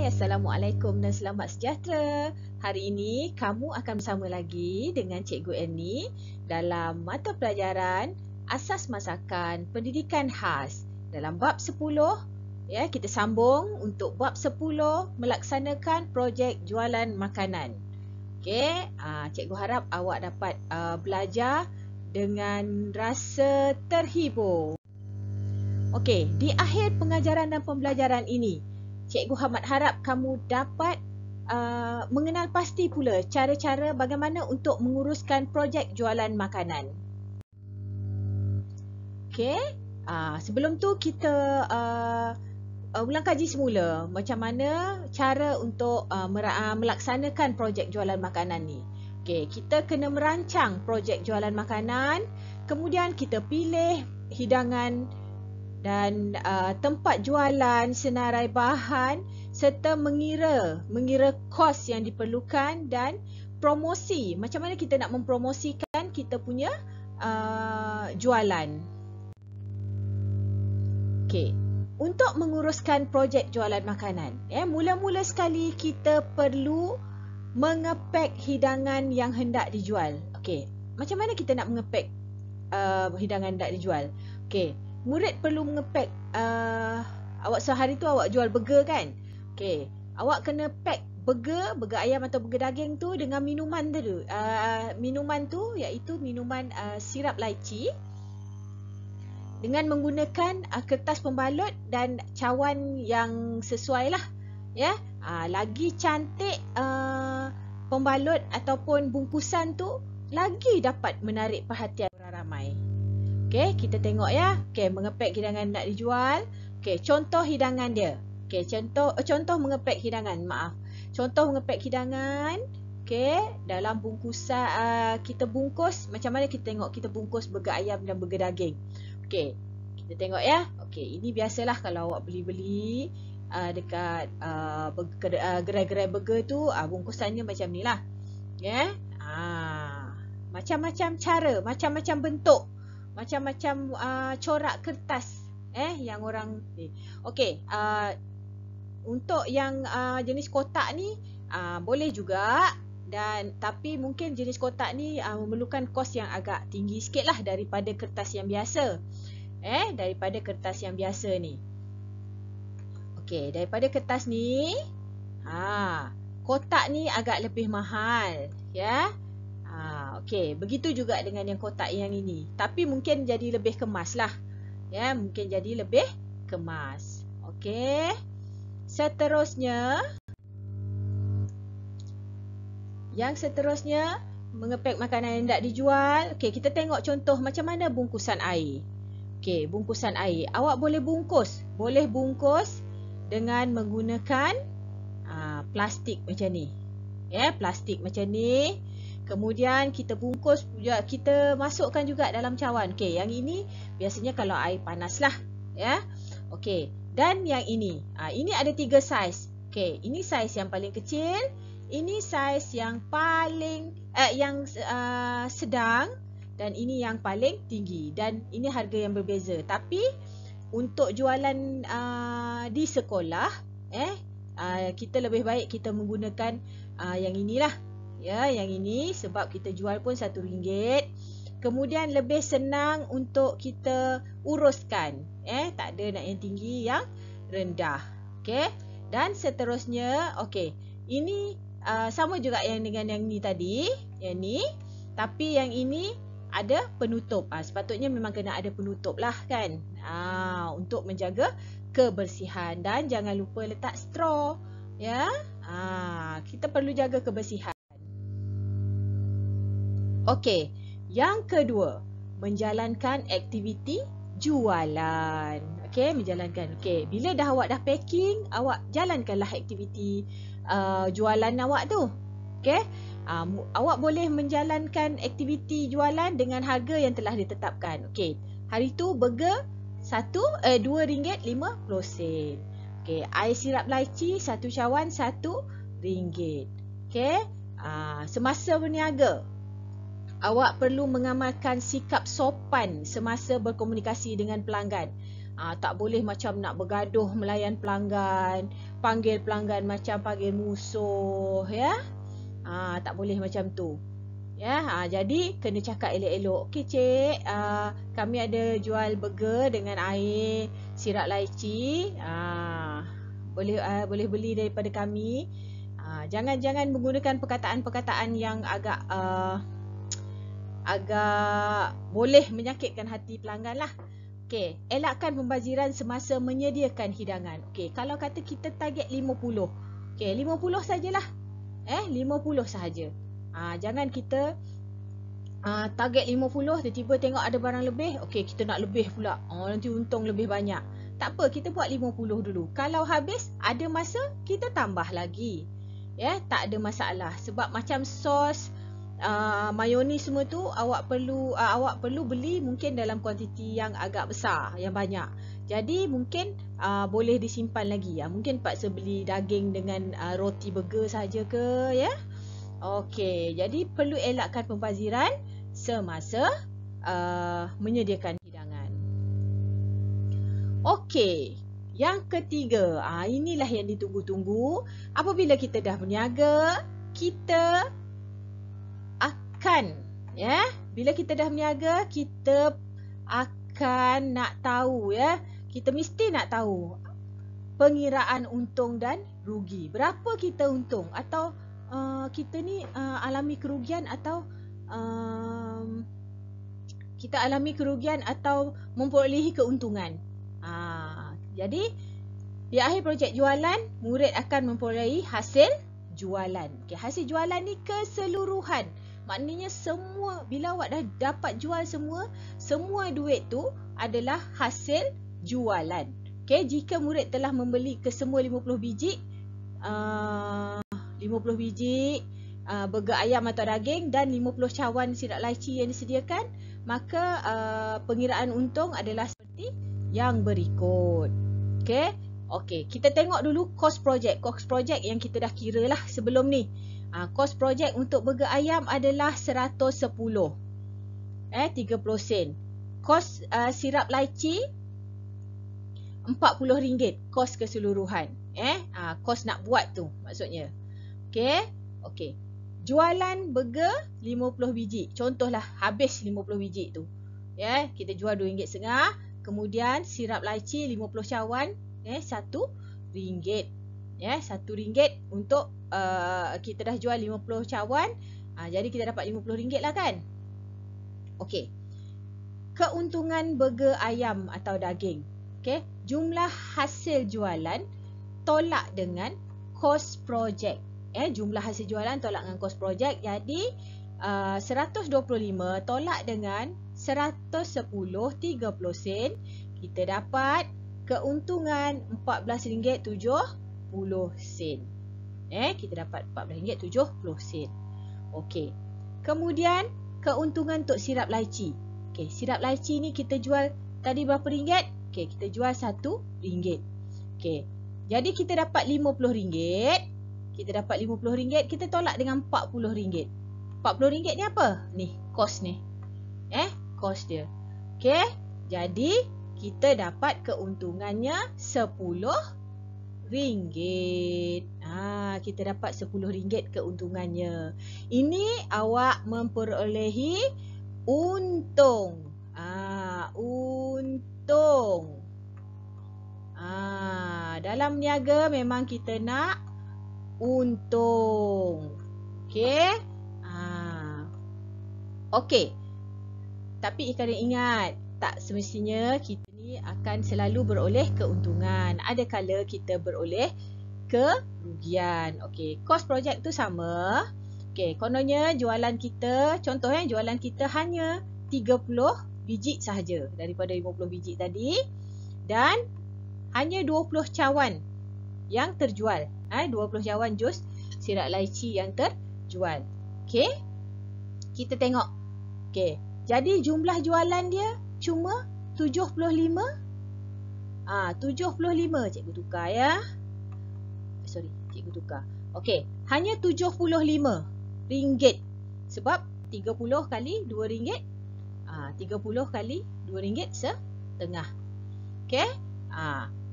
Assalamualaikum dan selamat sejahtera. Hari ini kamu akan bersama lagi dengan Cikgu Ernie dalam mata pelajaran Asas Masakan Pendidikan Khas. Dalam bab 10, ya, kita sambung untuk bab 10 melaksanakan projek jualan makanan. Okey, cikgu harap awak dapat belajar dengan rasa terhibur. Okey, di akhir pengajaran dan pembelajaran ini, Cikgu Hamad harap kamu dapat mengenal pasti pula cara-cara bagaimana untuk menguruskan projek jualan makanan. Okey, sebelum tu kita ulang kaji semula macam mana cara untuk melaksanakan projek jualan makanan ni. Okey, kita kena merancang projek jualan makanan, kemudian kita pilih hidangan dan tempat jualan, senarai bahan serta mengira kos yang diperlukan dan promosi. Macam mana kita nak mempromosikan kita punya jualan. Okey, untuk menguruskan projek jualan makanan, mula-mula sekali kita perlu mengepek hidangan yang hendak dijual. Okey, macam mana kita nak mengepek hidangan hendak dijual? Okey, murid perlu mengepek, awak sehari tu awak jual burger kan? Okey, awak kena pack burger ayam atau burger daging tu dengan minuman tu. Minuman tu iaitu minuman sirap lychee dengan menggunakan kertas pembalut dan cawan yang sesuai lah. Ya, lagi cantik pembalut ataupun bungkusan tu, lagi dapat menarik perhatian orang ramai. Okey, kita tengok ya. Okey, mengepek hidangan nak dijual. Okey, contoh hidangan dia. Okey, contoh mengepek hidangan. Contoh mengepek hidangan. Okey, dalam bungkusan kita bungkus, macam mana kita tengok kita bungkus burger ayam dan burger daging. Okey, kita tengok ya. Okey, ini biasalah kalau awak beli-beli dekat gerai-gerai burger tu, bungkusannya macam ni lah. Ya. Macam-macam cara, macam-macam bentuk, macam-macam corak kertas yang orang ni. Okey, untuk yang jenis kotak ni boleh juga, tapi mungkin jenis kotak ni memerlukan kos yang agak tinggi sikit lah daripada kertas yang biasa. Daripada kertas yang biasa ni. Okey, daripada kertas ni, kotak ni agak lebih mahal, ya. Okey, begitu juga dengan yang kotak yang ini. Tapi mungkin jadi lebih kemas lah. Ya, mungkin jadi lebih kemas. Okey. Seterusnya, mengepek makanan yang hendak dijual. Okey, kita tengok contoh macam mana bungkusan air. Okey, bungkusan air. Awak boleh bungkus dengan menggunakan plastik macam ni. Ya, plastik macam ni. Kemudian kita bungkus, kita masukkan juga dalam cawan. Okey, yang ini biasanya kalau air panas lah, ya. Okey, dan yang ini, ini ada 3 saiz. Okey, ini saiz yang paling kecil, ini saiz yang paling sedang, dan ini yang paling tinggi. Dan ini harga yang berbeza. Tapi untuk jualan di sekolah, kita lebih baik kita menggunakan yang inilah. Ya, yang ini sebab kita jual pun RM1. Kemudian lebih senang untuk kita uruskan. Tak ada nak yang tinggi, yang rendah. Okey. Dan seterusnya, okey. Ini sama juga yang dengan yang ni tadi, yang ni, tapi yang ini ada penutup. Sepatutnya memang kena ada penutup lah kan. Untuk menjaga kebersihan, dan jangan lupa letak straw, ya. Kita perlu jaga kebersihan. Okey, yang kedua, menjalankan aktiviti jualan. Okey, Okey, bila awak dah packing, awak jalankanlah aktiviti jualan awak tu. Okey, awak boleh menjalankan aktiviti jualan dengan harga yang telah ditetapkan. Okey, hari tu burger RM2.50. Okey, air sirap lychee 1 cawan RM1. Okey, semasa berniaga, awak perlu mengamalkan sikap sopan semasa berkomunikasi dengan pelanggan. Tak boleh macam nak bergaduh melayan pelanggan, panggil pelanggan macam panggil musuh, ya. Tak boleh macam tu. Ya, jadi kena cakap elok-elok. Okey cik, kami ada jual burger dengan air sirap laici. Boleh beli daripada kami. Jangan menggunakan perkataan-perkataan yang agak boleh menyakitkan hati pelanggan lah. Okey, elakkan pembaziran semasa menyediakan hidangan. Okey, kalau kata kita target 50. Okey, 50 sajalah. 50 sahaja. Jangan kita target 50, tiba-tiba tengok ada barang lebih, okey kita nak lebih pula. Nanti untung lebih banyak. Tak apa, kita buat 50 dulu. Kalau habis, ada masa kita tambah lagi. Ya, tak ada masalah. Sebab macam sos, mayonis semua tu awak perlu beli mungkin dalam kuantiti yang agak besar, yang banyak. Jadi mungkin boleh disimpan lagi. Mungkin paksa beli daging dengan roti burger saja ke, ya. Okey, jadi perlu elakkan pembaziran semasa menyediakan hidangan. Okey, yang ketiga, inilah yang ditunggu-tunggu. Apabila kita dah berniaga, kita akan, ya, bila kita dah berniaga, kita akan nak tahu, ya, kita mesti nak tahu pengiraan untung dan rugi. Berapa kita untung, atau kita ni alami kerugian, atau kita alami kerugian atau memperolehi keuntungan. Jadi di akhir projek jualan, murid akan memperolehi hasil jualan. Okay, hasil jualan ni keseluruhan. Maknanya semua, bila awak dah dapat jual semua duit tu adalah hasil jualan. Okay, jika murid telah membeli ke semua 50 biji burger ayam atau daging dan 50 cawan sirap laici yang disediakan, maka pengiraan untung adalah seperti yang berikut. Okey, kita tengok dulu kos projek. Kos projek yang kita dah kira lah sebelum ni. Kos projek untuk burger ayam adalah 110. 30 sen. Kos sirap laici RM40 kos keseluruhan. Kos nak buat tu maksudnya. Okey. Jualan burger 50 biji. Contohlah habis 50 biji tu. Ya, kita jual RM2.5. Kemudian sirap laici 50 cawan, RM1. Ya, RM1 untuk kita dah jual 50 cawan. Jadi kita dapat RM50 lah kan? Okey. Keuntungan burger ayam atau daging. Okey, jumlah hasil jualan tolak dengan kos projek. Jumlah hasil jualan tolak dengan kos projek. Jadi 125 tolak dengan 110 30 sen, kita dapat keuntungan RM14.70. Kita dapat RM14.70. Okey. Kemudian keuntungan untuk sirap laici. Okey, sirap laici ni kita jual tadi berapa ringgit? Okey, kita jual RM1. Okey. Jadi kita dapat RM50. Kita dapat RM50, kita tolak dengan RM40. RM40 ni apa? Ni, kos ni. Kos dia. Okey. Jadi kita dapat keuntungannya RM10. Kita dapat RM10 keuntungannya. Ini awak memperolehi untung. Untung. Dalam niaga memang kita nak untung. Okey. Okey. Tapi kena ingat, tak semestinya kita ni akan selalu beroleh keuntungan. Ada kala kita beroleh kerugian. Okey, kos projek tu sama. Okey, kononnya jualan kita, contohnya jualan kita hanya 30 biji sahaja daripada 50 biji tadi, dan hanya 20 cawan yang terjual. 20 cawan jus sirap laici yang terjual. Okey. Kita tengok. Okey. Jadi jumlah jualan dia cuma 75. 75 cikgu tukar ya. Sorry, cikgu tukar. Okey, hanya RM75. Sebab 30 kali RM2. 30 kali RM2.5. Okey.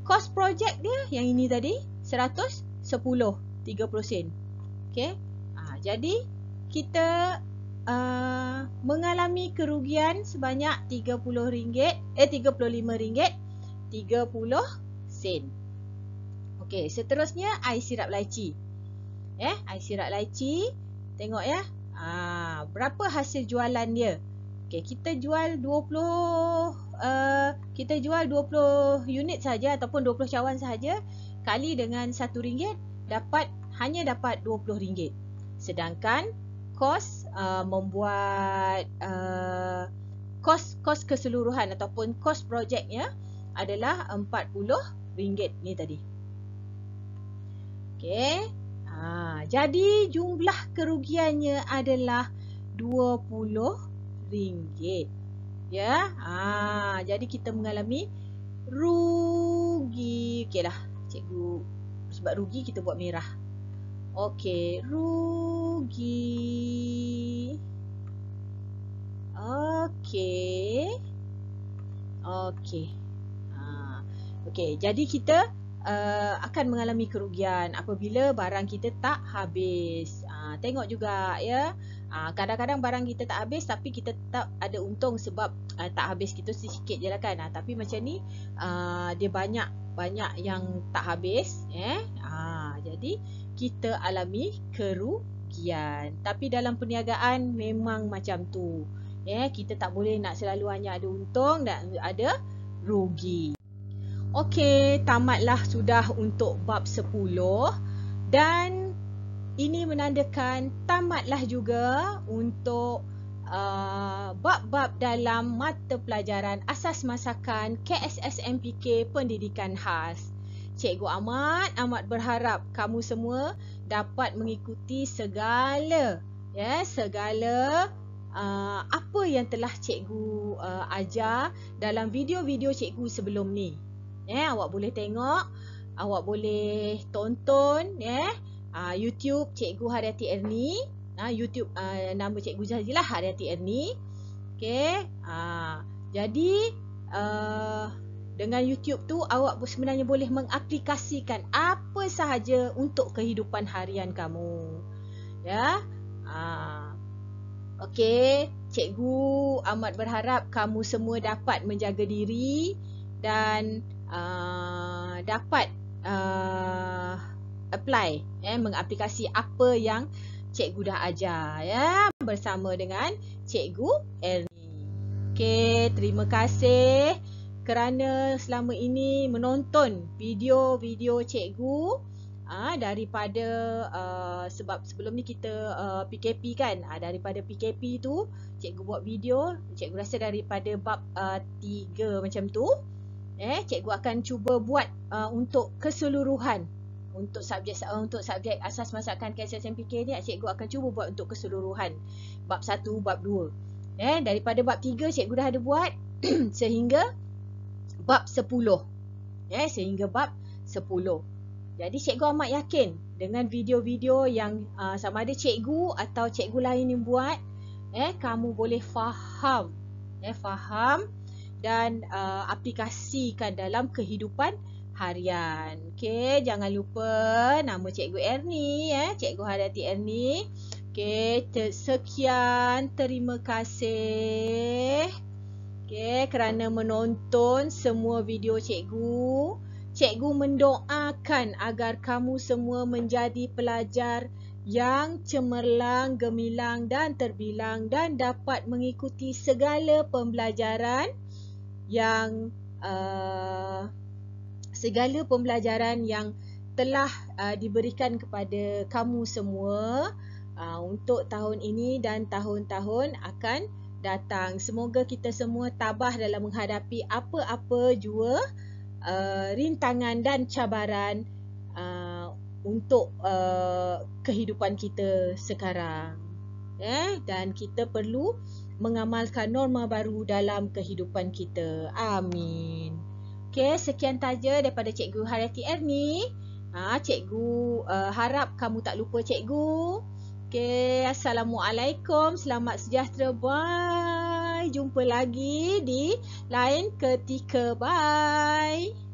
Kos projek dia yang ini tadi 110, 30 sen. Okey. Jadi kita mengalami kerugian sebanyak RM35, 30 sen. Okey, seterusnya air sirap laici. Air sirap laici, tengok ya. Berapa hasil jualan dia? Okey, kita jual 20 unit saja ataupun 20 cawan saja, kali dengan RM1 hanya dapat RM20. Sedangkan kos membuat kos keseluruhan ataupun kos projeknya adalah RM40 ni tadi. Okey. Jadi jumlah kerugiannya adalah RM20. Ya. Jadi kita mengalami rugi. Okeylah, cikgu sebab rugi kita buat merah. Okey, rugi. Okey. Okey, jadi kita akan mengalami kerugian apabila barang kita tak habis. Tengok juga ya. Kadang-kadang barang kita tak habis tapi kita tetap ada untung sebab tak habis kita sikit je lah kan. Tapi macam ni dia banyak yang tak habis. Jadi kita alami kerugian. Tapi dalam perniagaan memang macam tu. Kita tak boleh nak selalu hanya ada untung dan ada rugi. Okey, tamatlah sudah untuk bab 10 dan ini menandakan tamatlah juga untuk bab-bab dalam mata pelajaran asas masakan KSSMPK Pendidikan Khas. Cikgu amat berharap kamu semua dapat mengikuti segala apa yang telah cikgu ajar dalam video-video cikgu sebelum ni. Awak boleh tengok, awak boleh tonton YouTube Cikgu Haryati Erni. YouTube nama Cikgu Zazilah Haryati Erni. Okey. Jadi dengan YouTube tu awak sebenarnya boleh mengaplikasikan apa sahaja untuk kehidupan harian kamu. Ya. Okey, cikgu amat berharap kamu semua dapat menjaga diri dan dapat apply, mengaplikasi apa yang cikgu dah ajar bersama dengan Cikgu Erni. Okey, terima kasih kerana selama ini menonton video-video cikgu daripada sebab sebelum ni kita PKP kan. Daripada PKP tu cikgu buat video, cikgu rasa daripada bab 3 macam tu. Cikgu akan cuba buat untuk keseluruhan untuk subjek asas masakan KSSMPK ni. Cikgu akan cuba buat untuk keseluruhan bab 1, bab 2. Daripada bab 3 cikgu dah ada buat sehingga bab 10. Sehingga bab 10. Jadi cikgu amat yakin dengan video-video yang sama ada cikgu atau cikgu lain yang buat, kamu boleh faham, dan aplikasikan dalam kehidupan harian. Okey, jangan lupa nama Cikgu Erni, Cikgu Haryati Erni. Okey, sekian, terima kasih. Okey, kerana menonton semua video cikgu. Cikgu mendoakan agar kamu semua menjadi pelajar yang cemerlang, gemilang dan terbilang dan dapat mengikuti segala pembelajaran yang telah diberikan kepada kamu semua untuk tahun ini dan tahun-tahun akan datang. Semoga kita semua tabah dalam menghadapi apa-apa jua rintangan dan cabaran untuk kehidupan kita sekarang. Dan kita perlu mengamalkan norma baru dalam kehidupan kita. Amin. Okey, sekian saja daripada Cikgu Haryati Erni. Cikgu harap kamu tak lupa cikgu. Okey, Assalamualaikum. Selamat sejahtera. Bye. Jumpa lagi di lain ketika. Bye.